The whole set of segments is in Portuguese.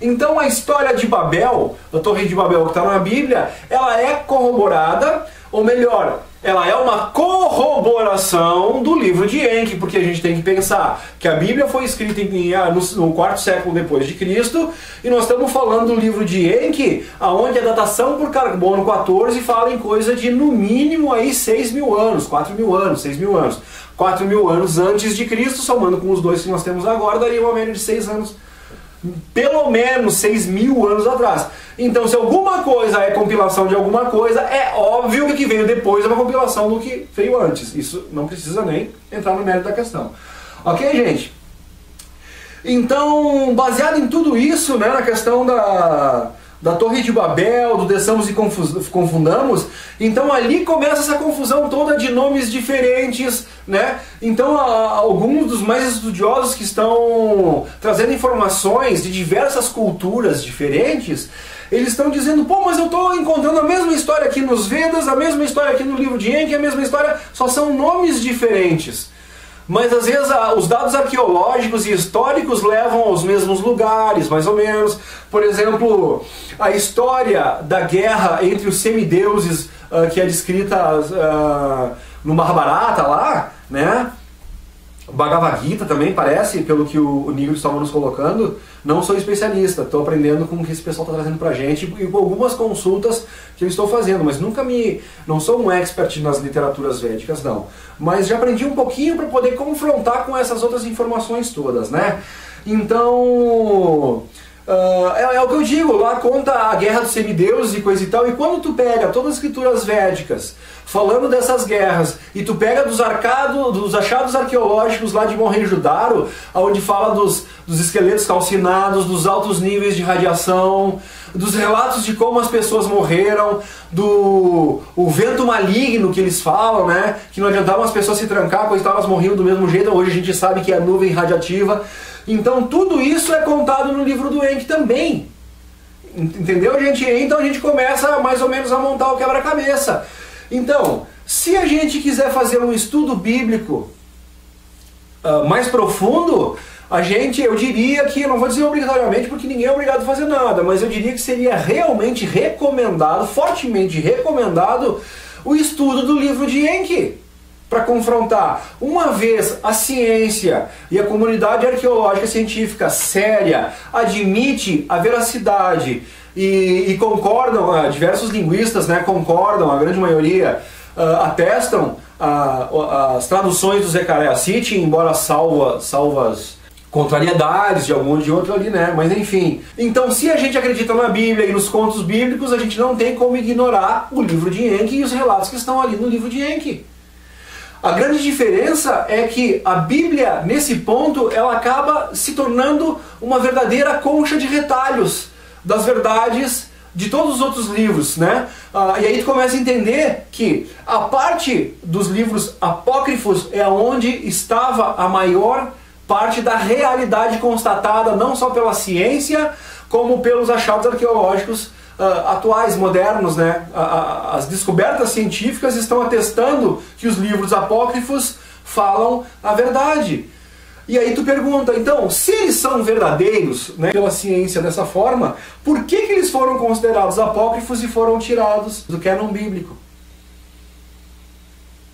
Então a história de Babel, a Torre de Babel que está na Bíblia, ela é corroborada, ou melhor, ela é uma corroboração do livro de Enki, porque a gente tem que pensar que a Bíblia foi escrita no quarto século depois de Cristo, e nós estamos falando do livro de Enki, onde a datação por carbono 14 fala em coisa de no mínimo aí 6.000 anos, 4.000 anos, 6.000 anos. 4.000 anos antes de Cristo, somando com os dois que nós temos agora, daria uma média de 6 anos, pelo menos 6.000 anos atrás. Então, se alguma coisa é compilação de alguma coisa, é óbvio que o que veio depois é uma compilação do que veio antes. Isso não precisa nem entrar no mérito da questão. Ok, gente? Então, baseado em tudo isso, né, na questão da Torre de Babel, do desçamos e confundamos, então ali começa essa confusão toda de nomes diferentes, né? Então alguns dos mais estudiosos que estão trazendo informações de diversas culturas diferentes, eles estão dizendo, pô, mas eu estou encontrando a mesma história aqui nos Vedas, a mesma história aqui no livro de Enki, a mesma história, só são nomes diferentes. Mas às vezes os dados arqueológicos e históricos levam aos mesmos lugares, mais ou menos. Por exemplo, a história da guerra entre os semideuses, que é descrita no Mahabharata lá, né? O Bhagavad Gita também parece, pelo que o Nigro estava nos colocando. Não sou especialista, estou aprendendo com o que esse pessoal está trazendo para a gente e com algumas consultas que eu estou fazendo, mas não sou um expert nas literaturas védicas, não. Mas já aprendi um pouquinho para poder confrontar com essas outras informações todas, né? Então, é o que eu digo, lá conta a guerra dos semideuses e coisa e tal, e quando tu pega todas as escrituras védicas falando dessas guerras, e tu pega dos achados arqueológicos lá de Mohenjo-Daro, onde fala dos esqueletos calcinados, dos altos níveis de radiação, dos relatos de como as pessoas morreram, o vento maligno que eles falam, né? Que não adiantava as pessoas se trancar, pois elas morriam do mesmo jeito, hoje a gente sabe que é a nuvem radiativa. Então tudo isso é contado no livro do Enki também. Entendeu, gente? Então a gente começa mais ou menos a montar o quebra-cabeça. Então, se a gente quiser fazer um estudo bíblico mais profundo, eu diria que, eu não vou dizer obrigatoriamente porque ninguém é obrigado a fazer nada, mas eu diria que seria realmente recomendado, fortemente recomendado, o estudo do livro de Enki, para confrontar. Uma vez a ciência e a comunidade arqueológica científica séria admite a veracidade e concordam, diversos linguistas, né, concordam, a grande maioria atestam as traduções do Zecharia Sitchin, embora salvas contrariedades de algum de outro ali, né? Mas enfim. Então, se a gente acredita na Bíblia e nos contos bíblicos, a gente não tem como ignorar o livro de Enki e os relatos que estão ali no livro de Enki. A grande diferença é que a Bíblia, nesse ponto, ela acaba se tornando uma verdadeira concha de retalhos das verdades de todos os outros livros, né? E aí tu começa a entender que a parte dos livros apócrifos é onde estava a maior parte da realidade constatada, não só pela ciência, como pelos achados arqueológicos atuais, modernos, né? As descobertas científicas estão atestando que os livros apócrifos falam a verdade. E aí tu pergunta, então, se eles são verdadeiros, né, pela ciência dessa forma, por que eles foram considerados apócrifos e foram tirados do cânon bíblico?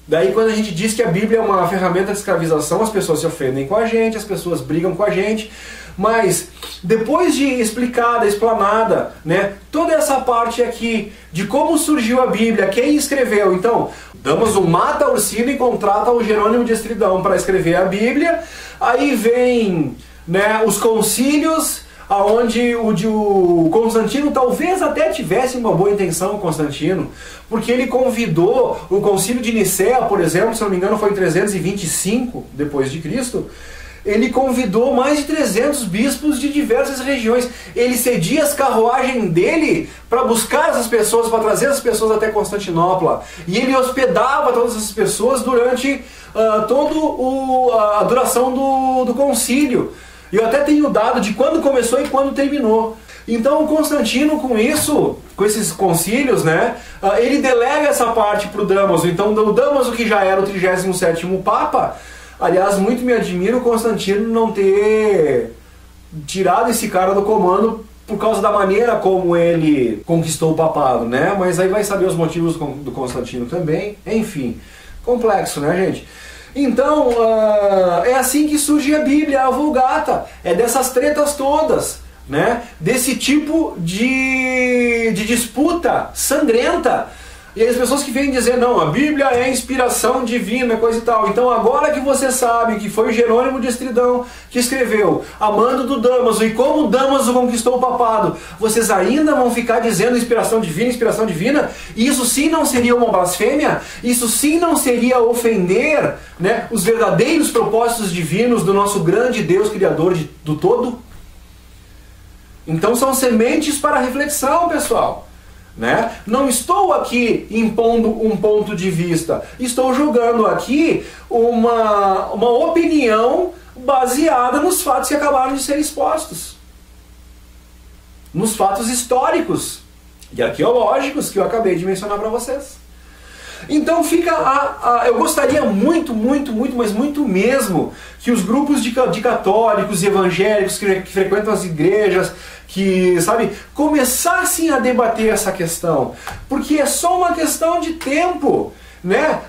Daí quando a gente diz que a Bíblia é uma ferramenta de escravização, as pessoas se ofendem com a gente, as pessoas brigam com a gente, mas depois de explicada, explanada, né, toda essa parte aqui de como surgiu a Bíblia, quem escreveu, então, Damaso mata Ursino e contrata o Jerônimo de Estridão para escrever a Bíblia. Aí vem, né, os concílios, onde o Constantino talvez até tivesse uma boa intenção, o Constantino, porque ele convidou o concílio de Nicéia, por exemplo, se não me engano foi em 325 depois de Cristo, ele convidou mais de 300 bispos de diversas regiões. Ele cedia as carruagens dele para buscar essas pessoas, para trazer as pessoas até Constantinopla. E ele hospedava todas essas pessoas durante toda a duração do concílio. Eu até tenho dado de quando começou e quando terminou. Então o Constantino, com isso, com esses concílios, né, ele delega essa parte para o Damaso. Então o Damaso, que já era o 37º Papa, aliás, muito me admira o Constantino não ter tirado esse cara do comando por causa da maneira como ele conquistou o papado, né? Mas aí vai saber os motivos do Constantino também. Enfim, complexo, né, gente? Então, é assim que surge a Bíblia, a Vulgata. É dessas tretas todas, né? Desse tipo de disputa sangrenta. E as pessoas que vêm dizer, não, a Bíblia é inspiração divina, coisa e tal. Então agora que você sabe que foi Jerônimo de Estridão que escreveu Amando do Damaso e como Damaso conquistou o papado, vocês ainda vão ficar dizendo inspiração divina? Isso sim não seria uma blasfêmia? Isso sim não seria ofender, né, os verdadeiros propósitos divinos do nosso grande Deus Criador do todo? Então são sementes para reflexão, pessoal. Né? Não estou aqui impondo um ponto de vista, estou jogando aqui uma opinião baseada nos fatos que acabaram de ser expostos, nos fatos históricos e arqueológicos que eu acabei de mencionar para vocês. Então eu gostaria muito, mas muito mesmo, que os grupos de católicos e evangélicos que frequentam as igrejas, que, sabe, começassem a debater essa questão, porque é só uma questão de tempo, né?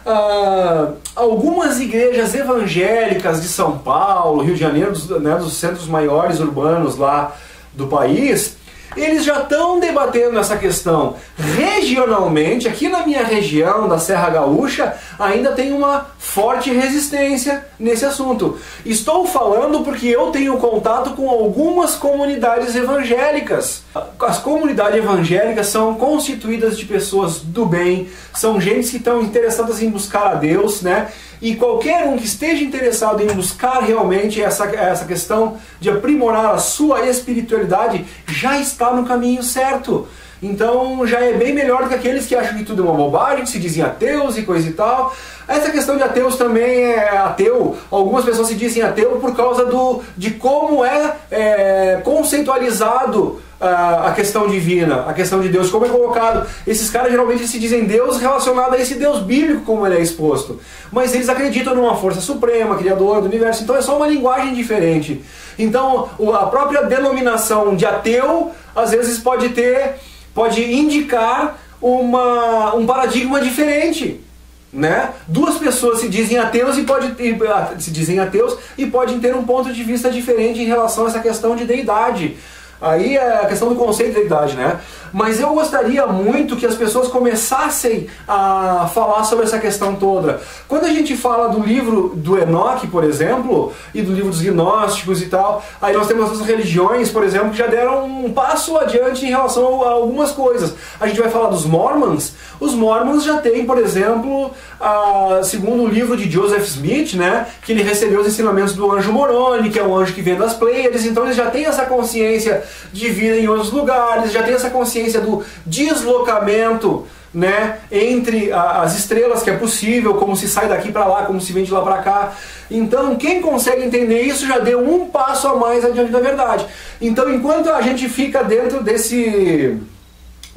Algumas igrejas evangélicas de São Paulo, Rio de Janeiro, né, dos centros maiores urbanos lá do país, eles já estão debatendo essa questão. Regionalmente, aqui na minha região da Serra Gaúcha, ainda tem uma forte resistência nesse assunto. Estou falando porque eu tenho contato com algumas comunidades evangélicas. As comunidades evangélicas são constituídas de pessoas do bem, são gente que estão interessadas em buscar a Deus, né? E qualquer um que esteja interessado em buscar realmente essa questão de aprimorar a sua espiritualidade já está no caminho certo. Então já é bem melhor do que aqueles que acham que tudo é uma bobagem, que se dizem ateus e coisa e tal. Essa questão de ateus também é ateu. Algumas pessoas se dizem ateu por causa de como é conceitualizado a questão divina, a questão de Deus, como é colocado. Esses caras geralmente se dizem Deus relacionado a esse Deus bíblico como ele é exposto. Mas eles acreditam numa força suprema, criadora do universo. Então é só uma linguagem diferente. Então a própria denominação de ateu às vezes pode indicar um paradigma diferente. Né? Duas pessoas se dizem ateus e podem ter um ponto de vista diferente em relação a essa questão de deidade. Aí é a questão do conceito de deidade, né? Mas eu gostaria muito que as pessoas começassem a falar sobre essa questão toda. Quando a gente fala do livro do Enoque, por exemplo, e do livro dos gnósticos e tal, aí nós temos as religiões, por exemplo, que já deram um passo adiante em relação a algumas coisas. A gente vai falar dos Mormons. Os Mormons já têm, por exemplo, segundo o livro de Joseph Smith, né, que ele recebeu os ensinamentos do anjo Moroni, que é um anjo que vem das Pleiades, então eles já têm essa consciência de vida em outros lugares, já têm essa consciência do deslocamento, né, entre as estrelas, que é possível, como se sai daqui para lá, como se vem de lá para cá. Então quem consegue entender isso já deu um passo a mais adiante da verdade. Então enquanto a gente fica dentro desse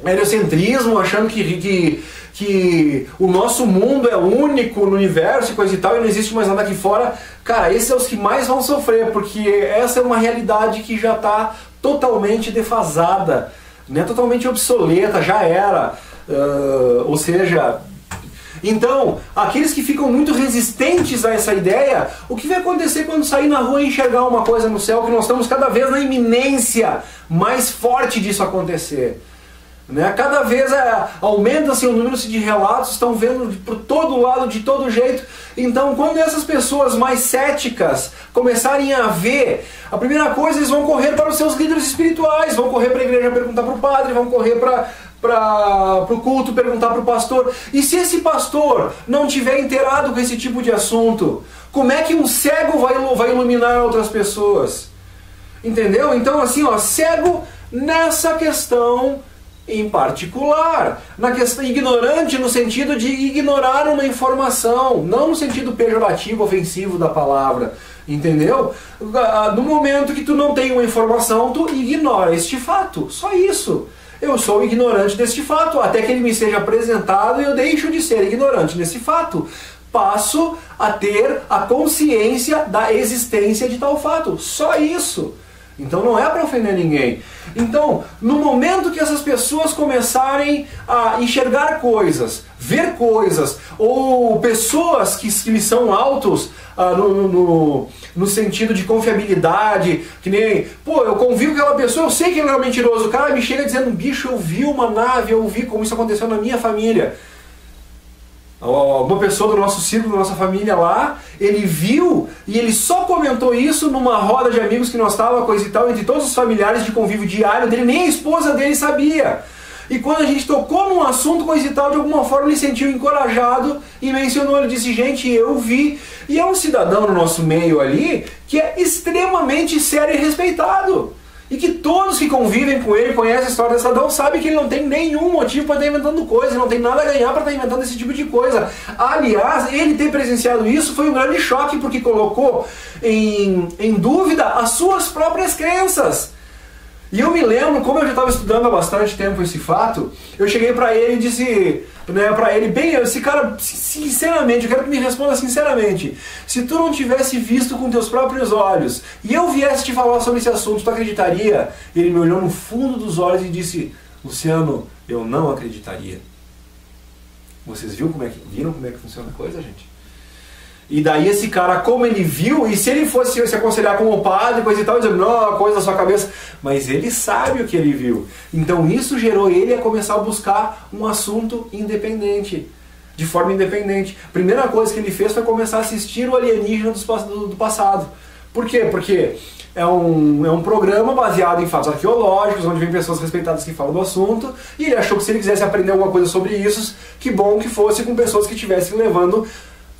heliocentrismo, achando que o nosso mundo é único no universo e coisa e tal, e não existe mais nada aqui fora, cara, esses são os que mais vão sofrer, porque essa é uma realidade que já está totalmente defasada, né? Totalmente obsoleta, já era. Ou seja, então, aqueles que ficam muito resistentes a essa ideia, o que vai acontecer quando sair na rua e enxergar uma coisa no céu, que nós estamos cada vez na iminência mais forte disso acontecer? Né? Cada vez aumenta-se o número de relatos, estão vendo por todo lado, de todo jeito. Então, quando essas pessoas mais céticas começarem a ver, a primeira coisa, eles vão correr para os seus líderes espirituais, vão correr para a igreja perguntar para o padre, vão correr para o culto perguntar para o pastor. E se esse pastor não tiver inteirado com esse tipo de assunto, como é que um cego vai iluminar outras pessoas? Entendeu? Então, assim, ó, cego nessa questão em particular, na questão ignorante no sentido de ignorar uma informação, não no sentido pejorativo, ofensivo da palavra, entendeu? No momento que tu não tem uma informação, tu ignora este fato, só isso. Eu sou ignorante deste fato, até que ele me seja apresentado e eu deixo de ser ignorante nesse fato. Passo a ter a consciência da existência de tal fato, só isso. Então não é para ofender ninguém. Então, no momento que essas pessoas começarem a enxergar coisas, ver coisas, ou pessoas que lhes são altos no sentido de confiabilidade, que nem, pô, eu convivo com aquela pessoa, eu sei que ele é um mentiroso, o cara me chega dizendo, bicho, eu vi uma nave, eu vi como isso aconteceu na minha família. Uma pessoa do nosso círculo, da nossa família lá, ele viu e ele só comentou isso numa roda de amigos que nós estávamos, coisa e tal, entre todos os familiares de convívio diário dele, nem a esposa dele sabia. E quando a gente tocou num assunto, coisa e tal, de alguma forma ele se sentiu encorajado e mencionou, ele disse, gente, eu vi. E é um cidadão no nosso meio ali que é extremamente sério e respeitado. E que todos que convivem com ele, conhecem a história desse cidadão, sabem que ele não tem nenhum motivo para estar inventando coisa, não tem nada a ganhar para estar inventando esse tipo de coisa. Aliás, ele ter presenciado isso foi um grande choque, porque colocou em dúvida as suas próprias crenças. E eu me lembro, como eu já estava estudando há bastante tempo esse fato, eu cheguei para ele e disse, né, para ele, bem, esse cara, sinceramente, eu quero que me responda sinceramente, se tu não tivesse visto com teus próprios olhos, e eu viesse te falar sobre esse assunto, tu acreditaria? Ele me olhou no fundo dos olhos e disse, Luciano, eu não acreditaria. Vocês viram como é que funciona a coisa, gente? E daí esse cara, como ele viu, e se ele fosse se aconselhar com o padre, coisa e tal, dizendo, não, coisa da sua cabeça, mas ele sabe o que ele viu. Então isso gerou ele a começar a buscar um assunto independente, de forma independente. A primeira coisa que ele fez foi começar a assistir o Alienígena do passado. Por quê? Porque é um programa baseado em fatos arqueológicos, onde vem pessoas respeitadas que falam do assunto, e ele achou que se ele quisesse aprender alguma coisa sobre isso, que bom que fosse com pessoas que estivessem levando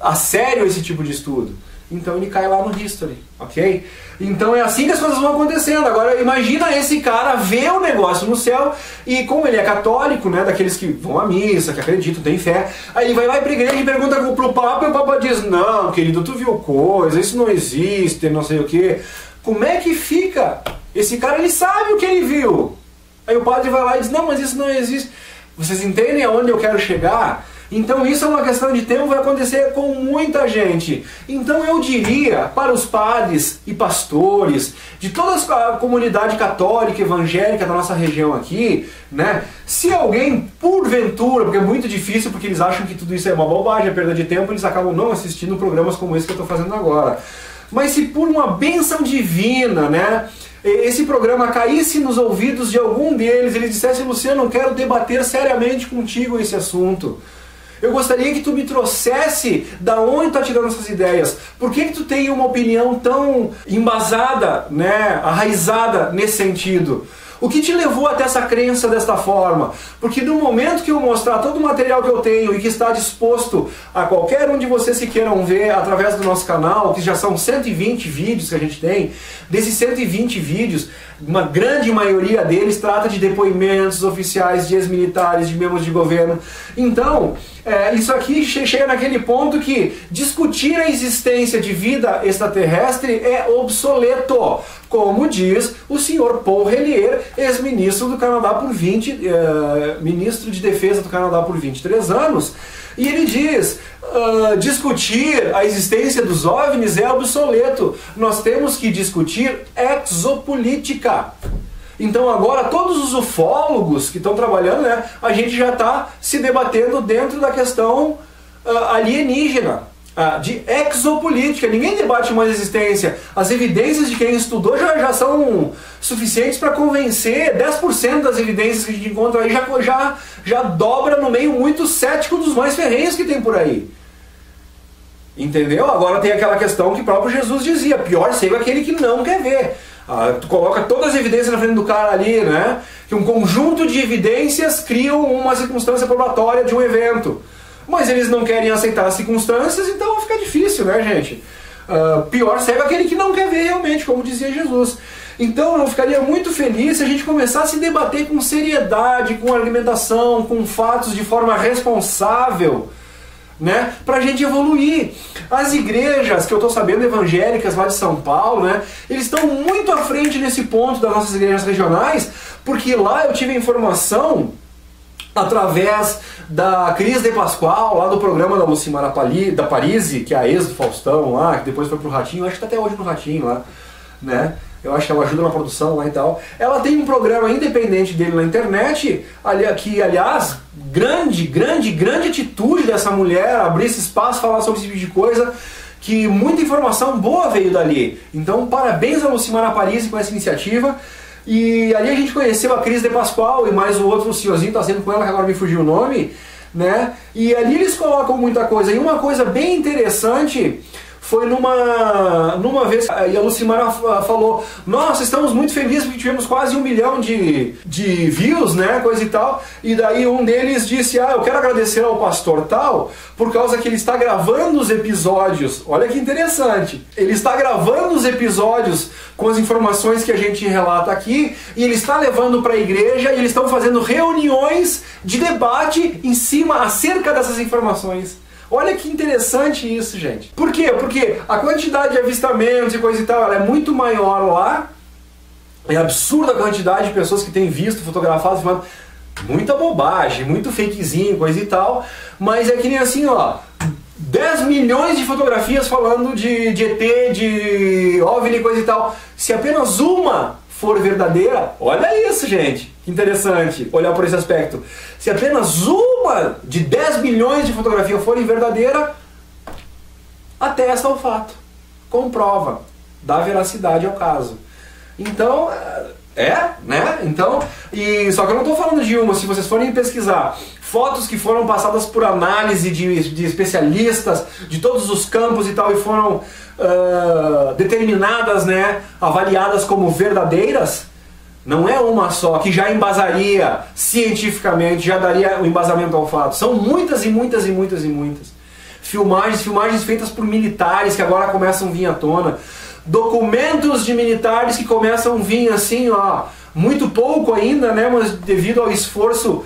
a sério esse tipo de estudo. Então ele cai lá no History, ok? Então é assim que as coisas vão acontecendo. Agora imagina esse cara ver o negócio no céu e como ele é católico, né, daqueles que vão à missa, que acreditam, tem fé, aí ele vai lá pra igreja e pergunta pro Papa e o Papa diz, não, querido, tu viu coisa, isso não existe, não sei o que. Como é que fica? Esse cara, ele sabe o que ele viu. Aí o padre vai lá e diz, não, mas isso não existe. Vocês entendem aonde eu quero chegar? Então isso é uma questão de tempo, vai acontecer com muita gente. Então eu diria para os padres e pastores, de toda a comunidade católica, evangélica da nossa região aqui, né? Se alguém, porventura, porque é muito difícil, porque eles acham que tudo isso é uma bobagem, é perda de tempo, eles acabam não assistindo programas como esse que eu estou fazendo agora. Mas se por uma bênção divina, né, esse programa caísse nos ouvidos de algum deles, ele dissesse, Luciano, eu quero debater seriamente contigo esse assunto. Eu gostaria que tu me trouxesse da onde tu tá tirando essas ideias. Por que tu tem uma opinião tão embasada, né, arraizada nesse sentido? O que te levou até essa crença desta forma? Porque no momento que eu mostrar todo o material que eu tenho e que está disposto a qualquer um de vocês que queiram ver através do nosso canal, que já são 120 vídeos que a gente tem, desses 120 vídeos, uma grande maioria deles trata de depoimentos oficiais de ex-militares, de membros de governo. Então, isso aqui chega naquele ponto que discutir a existência de vida extraterrestre é obsoleto, como diz o senhor Paul Hellyer, ex-ministro do Canadá por ministro de Defesa do Canadá por 23 anos, e ele diz, discutir a existência dos OVNIs é obsoleto, nós temos que discutir exopolítica. Então agora todos os ufólogos que estão trabalhando, né, a gente já está se debatendo dentro da questão alienígena, de exopolítica. Ninguém debate mais a existência. As evidências de quem estudou já são suficientes para convencer. 10% das evidências que a gente encontra aí já dobra no meio muito cético dos mais ferrenhos que tem por aí. Entendeu? Agora tem aquela questão que o próprio Jesus dizia, pior seja aquele que não quer ver. Tu coloca todas as evidências na frente do cara ali, né? Que um conjunto de evidências criam uma circunstância probatória de um evento. Mas eles não querem aceitar as circunstâncias, então fica difícil, né, gente? Pior seja aquele que não quer ver realmente, como dizia Jesus. Então eu ficaria muito feliz se a gente começasse a debater com seriedade, com argumentação, com fatos, de forma responsável, né, pra gente evoluir. As igrejas, que eu estou sabendo, evangélicas lá de São Paulo, né, eles estão muito à frente nesse ponto das nossas igrejas regionais, porque lá eu tive a informação através da Cris de Pascoal, lá do programa da Lucimara da Parisi, que é a ex do Faustão lá, que depois foi pro Ratinho, acho que tá até hoje no Ratinho lá, né? eu acho que ela ajuda na produção lá e tal. Ela tem um programa independente dele na internet, que aliás, grande atitude dessa mulher, abrir esse espaço, falar sobre esse tipo de coisa, que muita informação boa veio dali. Então parabéns a Lucimara Parisi com essa iniciativa. E ali a gente conheceu a Cris de Pascoal e mais o outro senhorzinho tá sendo com ela, que agora me fugiu o nome, né? E ali eles colocam muita coisa. E uma coisa bem interessante foi numa vez, e a Lucimara falou, nossa, estamos muito felizes porque tivemos quase 1 milhão de views, né, coisa e tal, e daí um deles disse, eu quero agradecer ao pastor tal, por causa que ele está gravando os episódios, olha que interessante, ele está gravando os episódios com as informações que a gente relata aqui, e ele está levando para a igreja, e eles estão fazendo reuniões de debate em cima, acerca dessas informações. Olha que interessante isso, gente. Por quê? Porque a quantidade de avistamentos e coisa e tal, ela é muito maior lá. É absurda a quantidade de pessoas que têm visto, fotografado, falando muita bobagem, muito fakezinho, coisa e tal. Mas é que nem assim, ó, 10 milhões de fotografias falando de ET, de OVNI, coisa e tal. Se apenas uma for verdadeira, olha isso, gente, que interessante olhar por esse aspecto. Se apenas uma de 10 milhões de fotografias forem verdadeira, atesta o fato, comprova, dá veracidade ao caso. Então, né? Então, só que eu não estou falando de uma, se vocês forem pesquisar fotos que foram passadas por análise de especialistas de todos os campos e tal, e foram determinadas, né, avaliadas como verdadeiras, não é uma só, que já embasaria cientificamente, já daria o embasamento ao fato. São muitas e muitas e muitas e muitas. Filmagens feitas por militares que agora começam a vir à tona. Documentos de militares que começam a vir assim, ó, muito pouco ainda, né, mas devido ao esforço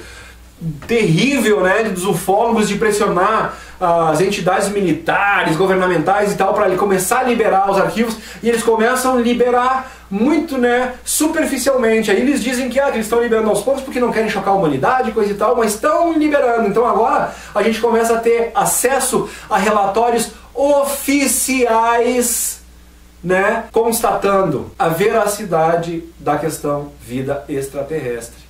terrível, né, dos ufólogos de pressionar as entidades militares, governamentais e tal, para começar a liberar os arquivos, e eles começam a liberar muito, né, superficialmente. Aí eles dizem que eles estão liberando aos poucos porque não querem chocar a humanidade, coisa e tal, mas estão liberando. Então agora a gente começa a ter acesso a relatórios oficiais, né, constatando a veracidade da questão vida extraterrestre.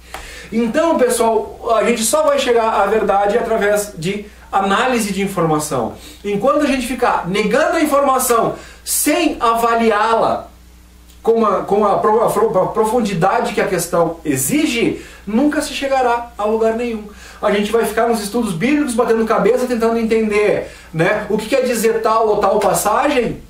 Então, pessoal, a gente só vai chegar à verdade através de análise de informação. Enquanto a gente ficar negando a informação sem avaliá-la com a profundidade que a questão exige, nunca se chegará a lugar nenhum. A gente vai ficar nos estudos bíblicos batendo cabeça, tentando entender, né, o que quer dizer tal ou tal passagem,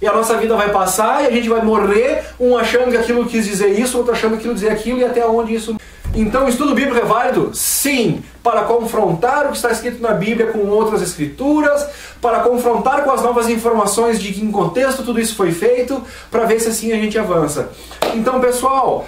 e a nossa vida vai passar e a gente vai morrer, um achando que aquilo quis dizer isso, outro achando que aquilo dizer aquilo, e até onde isso... Então o estudo bíblico é válido? Sim, para confrontar o que está escrito na Bíblia com outras escrituras, para confrontar com as novas informações de que em contexto tudo isso foi feito, para ver se assim a gente avança. Então, pessoal,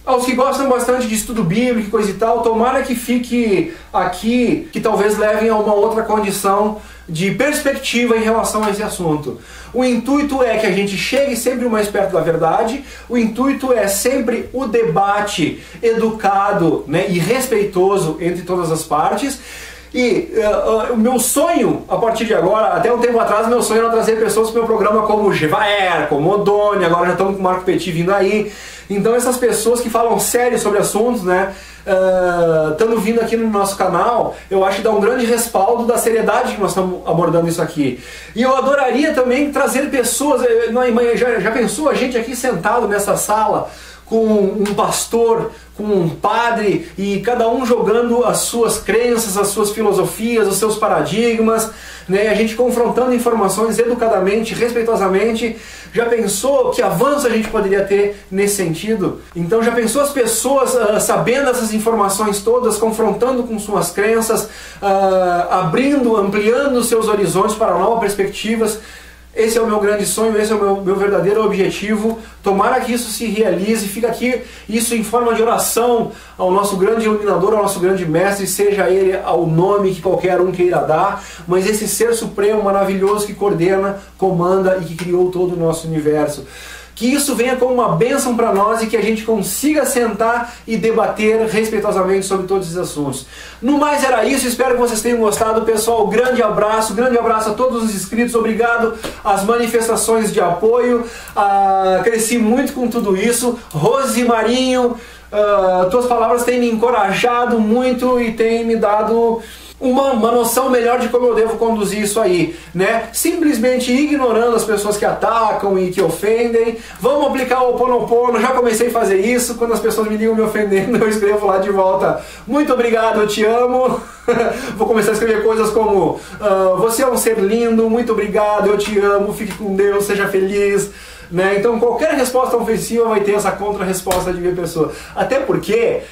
aos que gostam bastante de estudo bíblico e coisa e tal, tomara que fique aqui, que talvez levem a uma outra condição de perspectiva em relação a esse assunto. O intuito é que a gente chegue sempre mais perto da verdade, o intuito é sempre o debate educado, né, e respeitoso entre todas as partes. E o meu sonho, a partir de agora, até um tempo atrás, meu sonho era trazer pessoas para o meu programa como Gevaer, como Odoni, agora já estamos com o Marco Petit vindo aí. Então essas pessoas que falam sério sobre assuntos, né, estando vindo aqui no nosso canal, eu acho que dá um grande respaldo da seriedade que nós estamos abordando isso aqui. E eu adoraria também trazer pessoas, já pensou a gente aqui sentado nessa sala, com um pastor, com um padre, e cada um jogando as suas crenças, as suas filosofias, os seus paradigmas, né? A gente confrontando informações educadamente, respeitosamente. Já pensou que avanço a gente poderia ter nesse sentido? Então já pensou as pessoas sabendo essas informações todas, confrontando com suas crenças, abrindo, ampliando seus horizontes para novas perspectivas? Esse é o meu grande sonho, esse é o meu verdadeiro objetivo. Tomara que isso se realize, fica aqui isso em forma de oração ao nosso grande iluminador, ao nosso grande mestre, seja ele ao nome que qualquer um queira dar, mas esse ser supremo, maravilhoso, que coordena, comanda e que criou todo o nosso universo. que isso venha como uma bênção para nós e que a gente consiga sentar e debater respeitosamente sobre todos esses assuntos. No mais era isso, espero que vocês tenham gostado, pessoal. Grande abraço a todos os inscritos, obrigado às manifestações de apoio, cresci muito com tudo isso. Rose Marinho, tuas palavras têm me encorajado muito e têm me dado uma noção melhor de como eu devo conduzir isso aí, né? Simplesmente ignorando as pessoas que atacam e que ofendem. Vamos aplicar o Ho'oponopono, já comecei a fazer isso. Quando as pessoas me ligam me ofendendo, eu escrevo lá de volta: muito obrigado, eu te amo. Vou começar a escrever coisas como você é um ser lindo, muito obrigado, eu te amo, fique com Deus, seja feliz. Né? Então qualquer resposta ofensiva vai ter essa contra-resposta de minha pessoa. Até porque,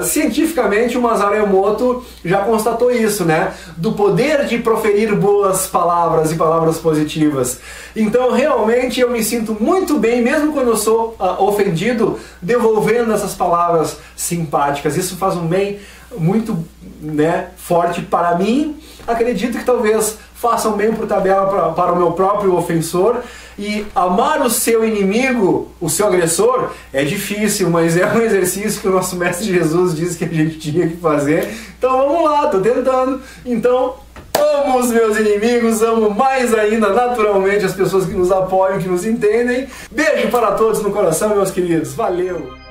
cientificamente, o Masaru Emoto já constatou isso, né? Do poder de proferir boas palavras e palavras positivas. Então realmente eu me sinto muito bem, mesmo quando eu sou ofendido, devolvendo essas palavras simpáticas. Isso faz um bem muito, né, forte para mim. Acredito que talvez façam bem por tabela para o meu próprio ofensor. E amar o seu inimigo, o seu agressor, é difícil, mas é um exercício que o nosso Mestre Jesus disse que a gente tinha que fazer. Então vamos lá, tô tentando. Então, amo os meus inimigos, amo mais ainda, naturalmente, as pessoas que nos apoiam, que nos entendem. Beijo para todos no coração, meus queridos. Valeu!